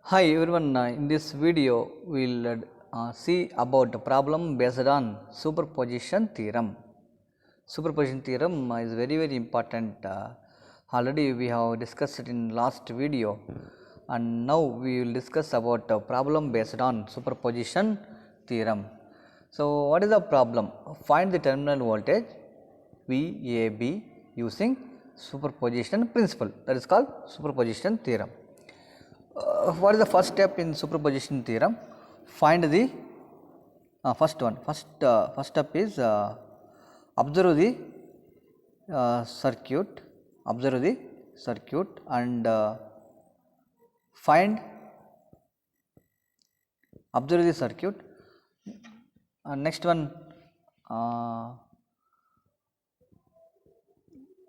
Hi everyone, in this video we will see about the problem based on superposition theorem. Superposition theorem is very important. Already we have discussed it in last video, and now we will discuss about the problem based on superposition theorem. So what is the problem? Find the terminal voltage VAB using superposition principle, that is called superposition theorem. What is the first step in superposition theorem? Find the first one. First step is observe the circuit. Observe the circuit and find. Observe the circuit. Next one.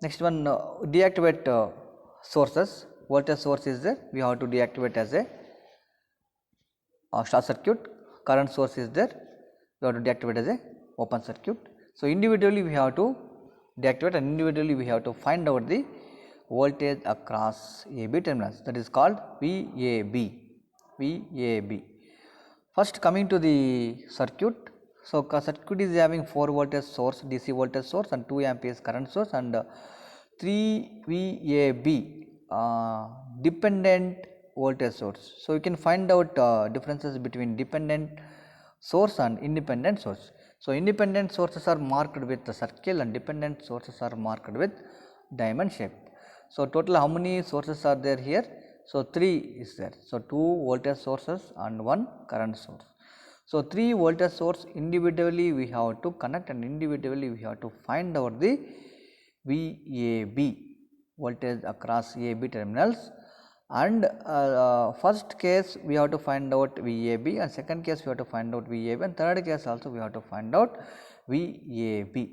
Next one. Deactivate sources. Voltage source is there. We have to deactivate as a short circuit. Current source is there, we have to deactivate as a open circuit. So individually we have to deactivate and individually we have to find out the voltage across AB terminals, that is called VAB. VAB. First coming to the circuit. So circuit is having 4 voltage source, DC voltage source and 2 amperes current source and 3 VAB dependent voltage source. So you can find out differences between dependent source and independent source. So independent sources are marked with the circle and dependent sources are marked with diamond shape. So total how many sources are there here? So 3 is there. So 2 voltage sources and 1 current source. So 3 voltage source individually we have to connect and individually we have to find out the VAB, voltage across AB terminals. And first case we have to find out VAB and second case we have to find out VAB and third case also we have to find out VAB.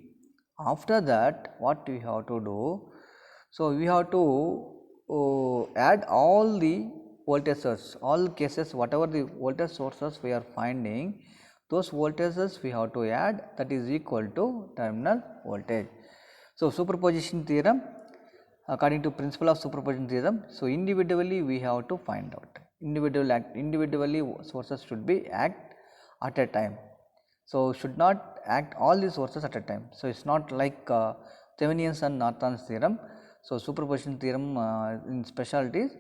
After that what we have to do? So we have to add all the voltage sources, all cases whatever the voltage sources we are finding, those voltages we have to add, that is equal to terminal voltage. So superposition theorem, according to principle of superposition theorem, so individually we have to find out, individually sources should be act at a time. So should not act all the sources at a time. So it's not like Thevenin's and Norton's theorem. So superposition theorem in specialties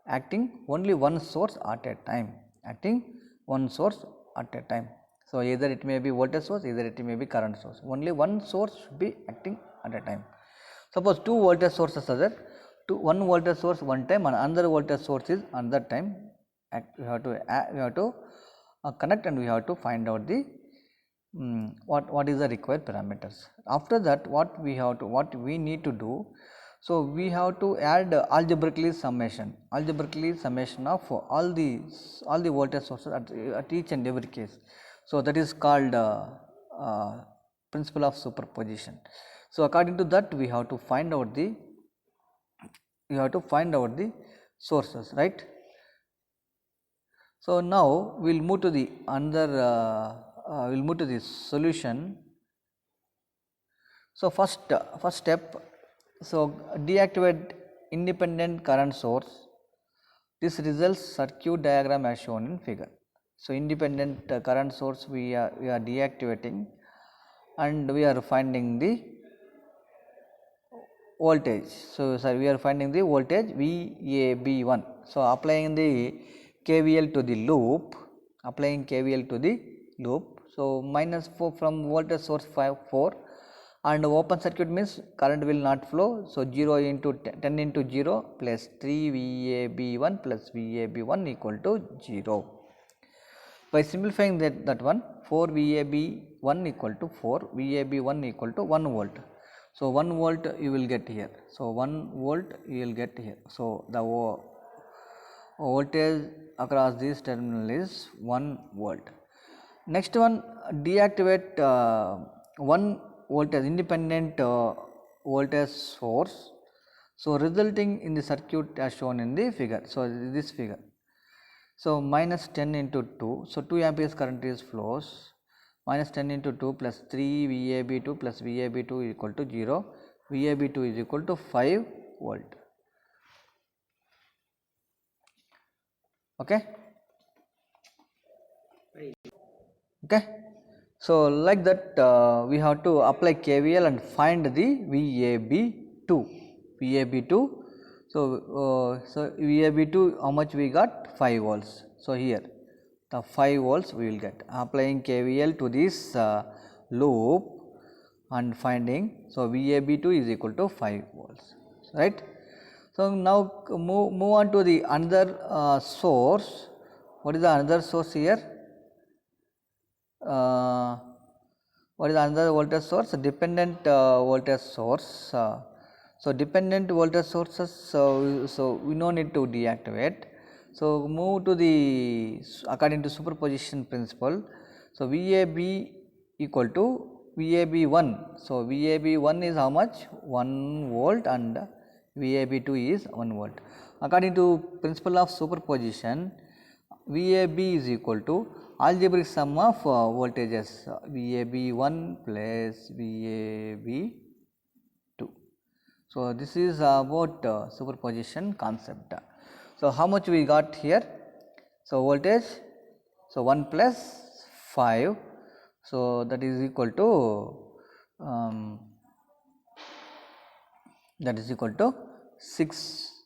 acting only one source at a time, acting one source at a time. So either it may be voltage source, either it may be current source, only one source should be acting at a time. Suppose 2 voltage sources are there, one voltage source one time and another voltage source is another time. We have to connect and we have to find out the what is the required parameters. After that what we need to do? So we have to add algebraically summation of all the voltage sources at each and every case. So that is called principle of superposition. So according to that we have to find out the sources, right? So now we will move to the solution. So first step, so deactivate independent current source. This results circuit diagram as shown in figure. So independent current source we are deactivating and we are finding the voltage. So we are finding the voltage VAB1. So applying the KVL to the loop, so minus 4 from voltage source 4 and open circuit means current will not flow. So 0 into 10 into 0 plus 3 VAB1 plus VAB1 equal to 0. By simplifying that one, 4 VAB1 equal to 4, VAB1 equal to 1 volt. So 1 volt you will get here. So 1 volt you will get here. So the voltage across this terminal is 1 volt. Next one, deactivate one voltage independent voltage source. So resulting in the circuit as shown in the figure. So this figure. So minus 10 into 2. So 2 amperes current is flows. Minus 10 into 2 plus 3 VAB2 plus VAB2 equal to 0. VAB2 is equal to 5 volt. Okay. Okay. So like that we have to apply KVL and find the VAB2. VAB2. So VAB2, how much we got? 5 volts. So here the 5 volts we will get. Applying KVL to this loop and finding. So VAB2 is equal to 5 volts, right. So now move on to the another source. What is the another source here? What is another voltage source? Dependent voltage source. So dependent voltage sources, so we no need to deactivate. So move to the according to superposition principle. So VAB equal to VAB1. So VAB1 is how much? 1 volt and VAB2 is 1 volt. According to principle of superposition, VAB is equal to algebraic sum of voltages VAB1 plus VAB2. So this is about superposition concept. So how much we got here? So voltage, so 1 plus 5, so that is equal to 6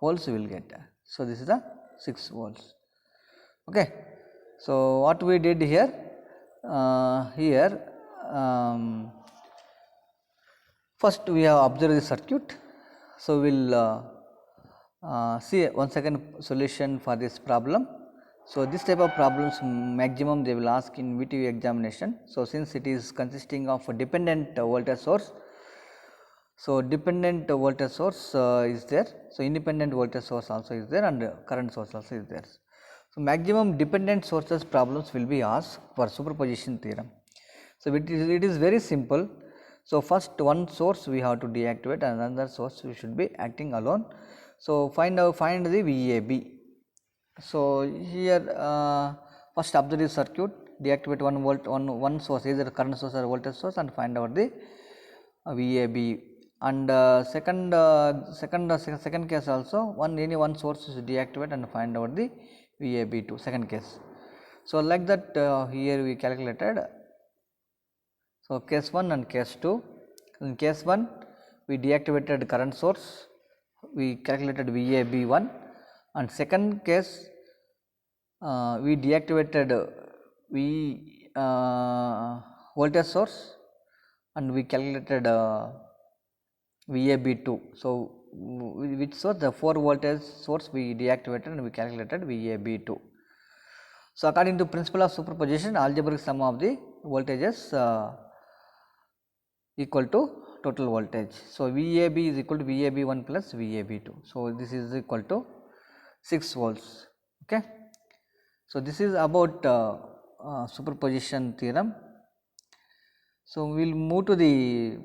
volts we will get. So this is the 6 volts. Okay. So what we did here? First we have observed the circuit. So we will see one second solution for this problem. So this type of problems maximum they will ask in VTV examination. So since it is consisting of a dependent voltage source, so dependent voltage source is there. So independent voltage source also is there and current source also is there. So maximum dependent sources problems will be asked for superposition theorem. So it is very simple. So first one source we have to deactivate and another source we should be acting alone. So find the VAB. So here first observe the circuit, deactivate 1 volt on one source, either current source or voltage source, and find out the VAB. And second case also any one source is deactivate and find out the VAB2, second case. So like that here we calculated. So case 1 and case 2. In case 1 we deactivated current source, we calculated VAB1, and second case we deactivated voltage source and we calculated VAB2. So which source? The 4 voltage source we deactivated and we calculated VAB2. So according to principle of superposition, algebraic sum of the voltages equal to total voltage. So VAB is equal to VAB1 plus VAB2. So this is equal to 6 volts. Okay. So this is about superposition theorem. So we will move to the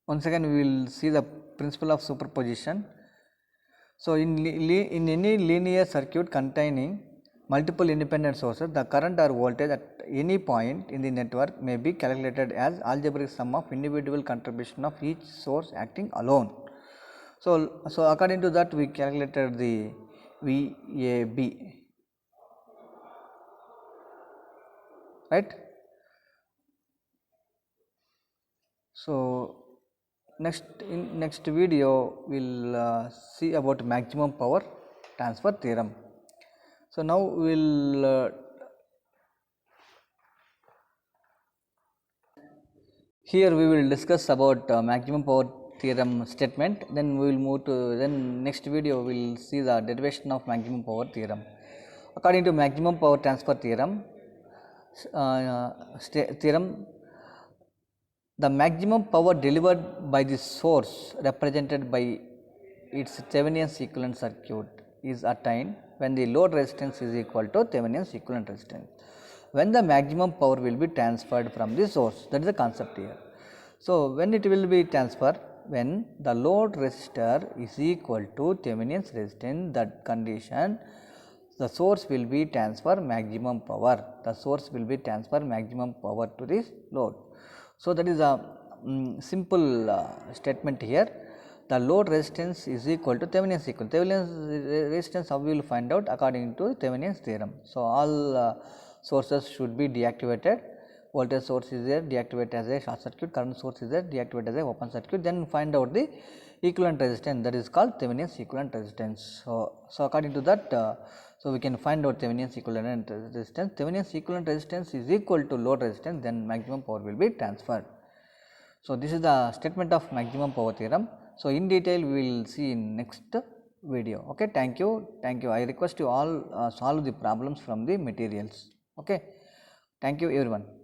once again we will see the principle of superposition. So in any linear circuit containing multiple independent sources, the current or voltage at any point in the network may be calculated as algebraic sum of individual contribution of each source acting alone. So according to that we calculated the VAB, right. So in next video we will see about maximum power transfer theorem. So now we will here we will discuss about maximum power theorem statement, then we will move to next video we will see the derivation of maximum power theorem. According to maximum power transfer theorem, the maximum power delivered by the source represented by its Thevenin equivalent circuit is attained when the load resistance is equal to Thevenin equivalent resistance, when the maximum power will be transferred from the source. That is the concept here. So when it will be transferred, when the load resistor is equal to Thevenin resistance, that condition the source will be transfer maximum power. The source will be transfer maximum power to this load. So that is a simple statement here. the load resistance is equal to Thevenin's equivalent. Thevenin's resistance, how we will find out? According to Thevenin's theorem. So, all sources should be deactivated. Voltage source is there, deactivate as a short circuit, current source is there, deactivate as a open circuit, then find out the equivalent resistance, that is called Thevenin's equivalent resistance. So according to that, so we can find out Thevenin's equivalent resistance. Thevenin's equivalent resistance is equal to load resistance, then maximum power will be transferred. So this is the statement of maximum power theorem. So in detail we will see in next video. Okay, thank you. I request you all solve the problems from the materials. Okay, thank you everyone.